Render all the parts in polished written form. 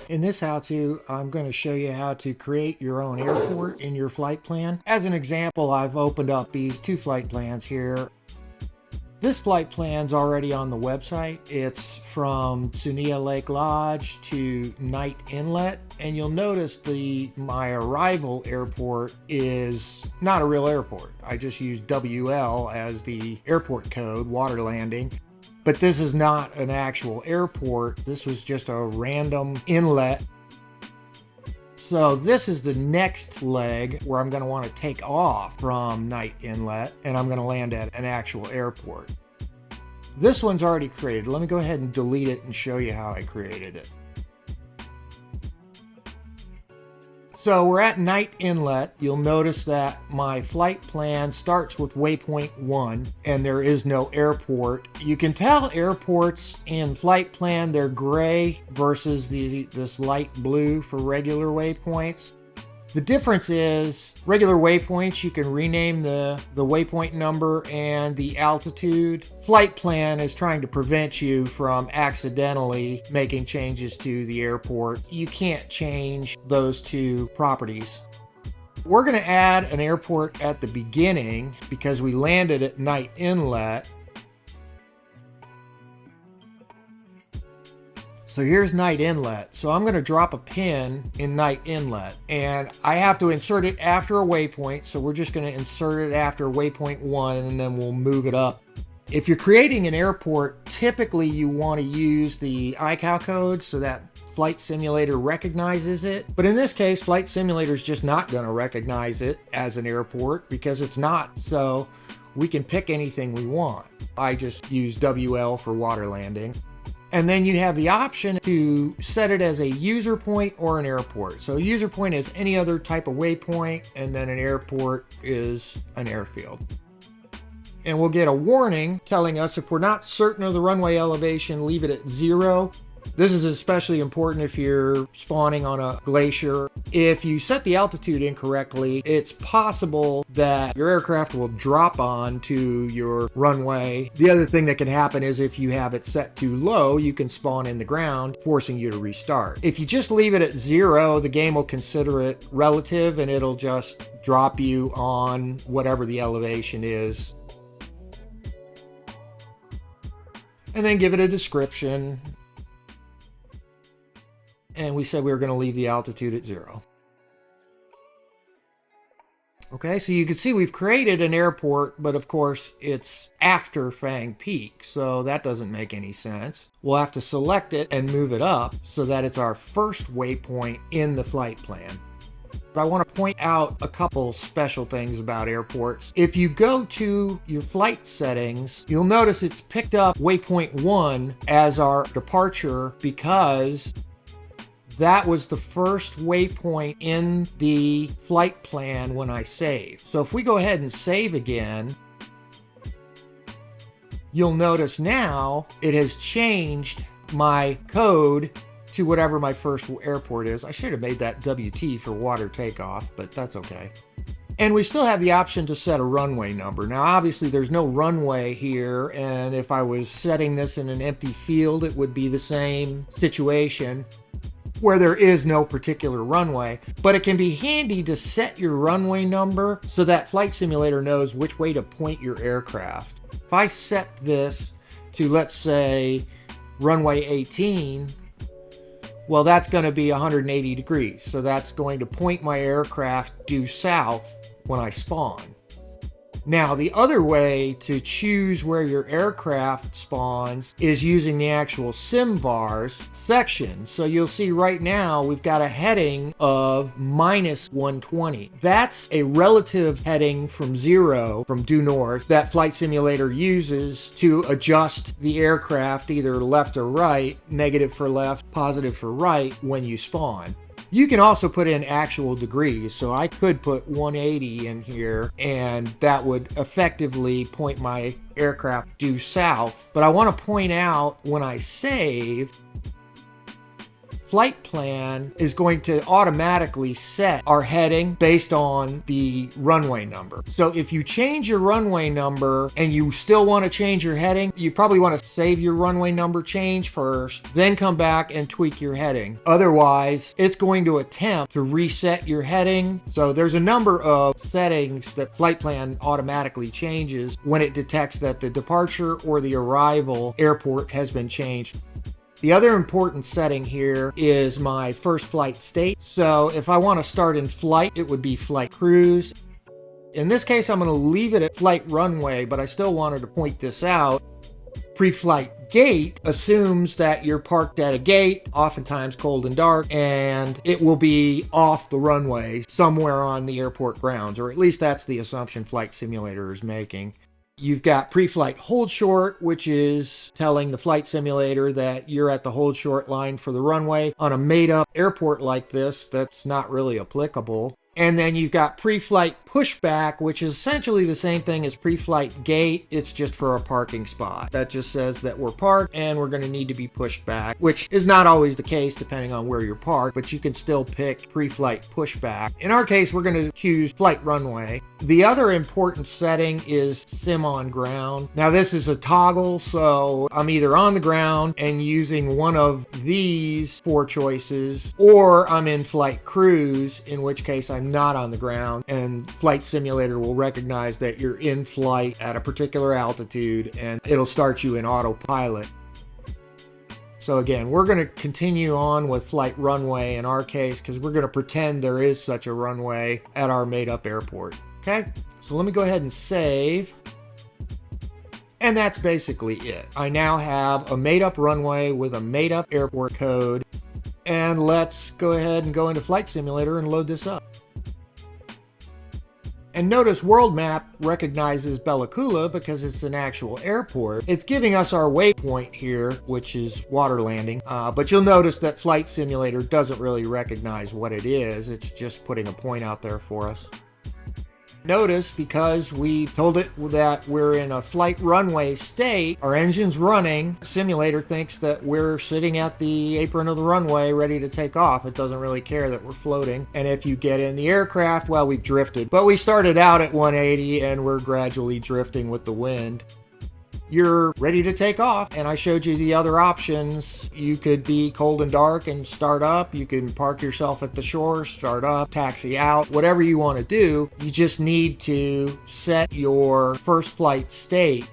In this how-to, I'm going to show you how to create your own airport in your flight plan. As an example, I've opened up these two flight plans here. This flight plan's already on the website. It's from Zuniga Lake Lodge to Knight Inlet, and you'll notice my arrival airport is not a real airport. I just used WL as the airport code, water landing. But this is not an actual airport. This was just a random inlet. So this is the next leg where I'm going to want to take off from Knight Inlet, and I'm going to land at an actual airport. This one's already created. Let me go ahead and delete it and show you how I created it. So we're at Knight Inlet. You'll notice that my flight plan starts with waypoint 1 and there is no airport. You can tell airports in flight plan, they're gray versus this light blue for regular waypoints. The difference is regular waypoints, you can rename the waypoint number and the altitude. Flight plan is trying to prevent you from accidentally making changes to the airport. You can't change those two properties. We're going to add an airport at the beginning because we landed at Knight Inlet. So here's Knight Inlet. So I'm going to drop a pin in Knight Inlet and I have to insert it after a waypoint. So we're just going to insert it after waypoint 1 and then we'll move it up. If you're creating an airport, typically you want to use the ICAO code so that Flight Simulator recognizes it. But in this case, Flight Simulator is just not going to recognize it as an airport because it's not. So we can pick anything we want. I just use WL for water landing. And then you have the option to set it as a user point or an airport. So a user point is any other type of waypoint, and then an airport is an airfield. And we'll get a warning telling us if we're not certain of the runway elevation, leave it at 0. This is especially important if you're spawning on a glacier. If you set the altitude incorrectly, it's possible that your aircraft will drop onto your runway. The other thing that can happen is if you have it set too low, you can spawn in the ground, forcing you to restart. If you just leave it at 0, the game will consider it relative and it'll just drop you on whatever the elevation is. And then give it a description. And we said we were going to leave the altitude at 0. Okay, so you can see we've created an airport, but of course it's after Fang Peak, so that doesn't make any sense. We'll have to select it and move it up so that it's our first waypoint in the flight plan. But I want to point out a couple special things about airports. If you go to your flight settings, you'll notice it's picked up waypoint 1 as our departure because that was the first waypoint in the flight plan when I saved. So if we go ahead and save again, you'll notice now it has changed my code to whatever my first airport is. I should have made that WT for water takeoff, but that's okay. And we still have the option to set a runway number. Now, obviously, there's no runway here, and if I was setting this in an empty field, it would be the same situation where there is no particular runway, but it can be handy to set your runway number so that Flight Simulator knows which way to point your aircraft. If I set this to, let's say, runway 18, well, that's going to be 180 degrees. So that's going to point my aircraft due south when I spawn. Now, the other way to choose where your aircraft spawns is using the actual SimVars section. So you'll see right now we've got a heading of -120. That's a relative heading from 0, from due north, that Flight Simulator uses to adjust the aircraft either left or right, negative for left, positive for right when you spawn. You can also put in actual degrees, so I could put 180 in here and that would effectively point my aircraft due south. But I want to point out when I save, flight plan is going to automatically set our heading based on the runway number. So if you change your runway number and you still want to change your heading, you probably want to save your runway number change first, then come back and tweak your heading. Otherwise, it's going to attempt to reset your heading. So there's a number of settings that flight plan automatically changes when it detects that the departure or the arrival airport has been changed. The other important setting here is my first flight state. So if I want to start in flight, it would be flight cruise. In this case, I'm going to leave it at flight runway, but I still wanted to point this out. Pre-flight gate assumes that you're parked at a gate, oftentimes cold and dark, and it will be off the runway somewhere on the airport grounds, or at least that's the assumption Flight Simulator is making. You've got pre-flight hold short, which is telling the flight simulator that you're at the hold short line for the runway. On a made-up airport like this, that's not really applicable. And then you've got pre-flight pushback, which is essentially the same thing as pre-flight gate. It's just for a parking spot. That just says that we're parked and we're going to need to be pushed back, which is not always the case depending on where you're parked, but you can still pick pre-flight pushback. In our case, we're going to choose flight runway. The other important setting is sim on ground. Now this is a toggle, so I'm either on the ground and using one of these 4 choices, or I'm in flight cruise, in which case I'm not on the ground, and Flight Simulator will recognize that you're in flight at a particular altitude and it'll start you in autopilot. So again, we're going to continue on with flight runway in our case because we're going to pretend there is such a runway at our made-up airport. Okay, so let me go ahead and save. And that's basically it. I now have a made-up runway with a made-up airport code. And let's go ahead and go into Flight Simulator and load this up. And notice World Map recognizes Bella Coola because it's an actual airport. It's giving us our waypoint here, which is water landing. But you'll notice that Flight Simulator doesn't really recognize what it is. It's just putting a point out there for us. Notice, because we told it that we're in a flight runway state, our engine's running, simulator thinks that we're sitting at the apron of the runway ready to take off. It doesn't really care that we're floating. And if you get in the aircraft, well, we've drifted. But we started out at 180 and we're gradually drifting with the wind. You're ready to take off, and I showed you the other options. You could be cold and dark and start up. You can park yourself at the shore, start up, taxi out, whatever you want to do. You just need to set your first flight state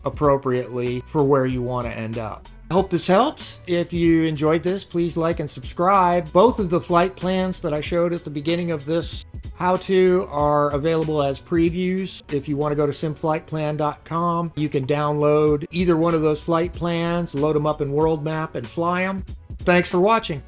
appropriately for where you want to end up. I hope this helps. If you enjoyed this, please like and subscribe. Both of the flight plans that I showed at the beginning of this how-to are available as previews. If you want to go to simflightplan.com, you can download either one of those flight plans, load them up in World Map, and fly them. Thanks for watching.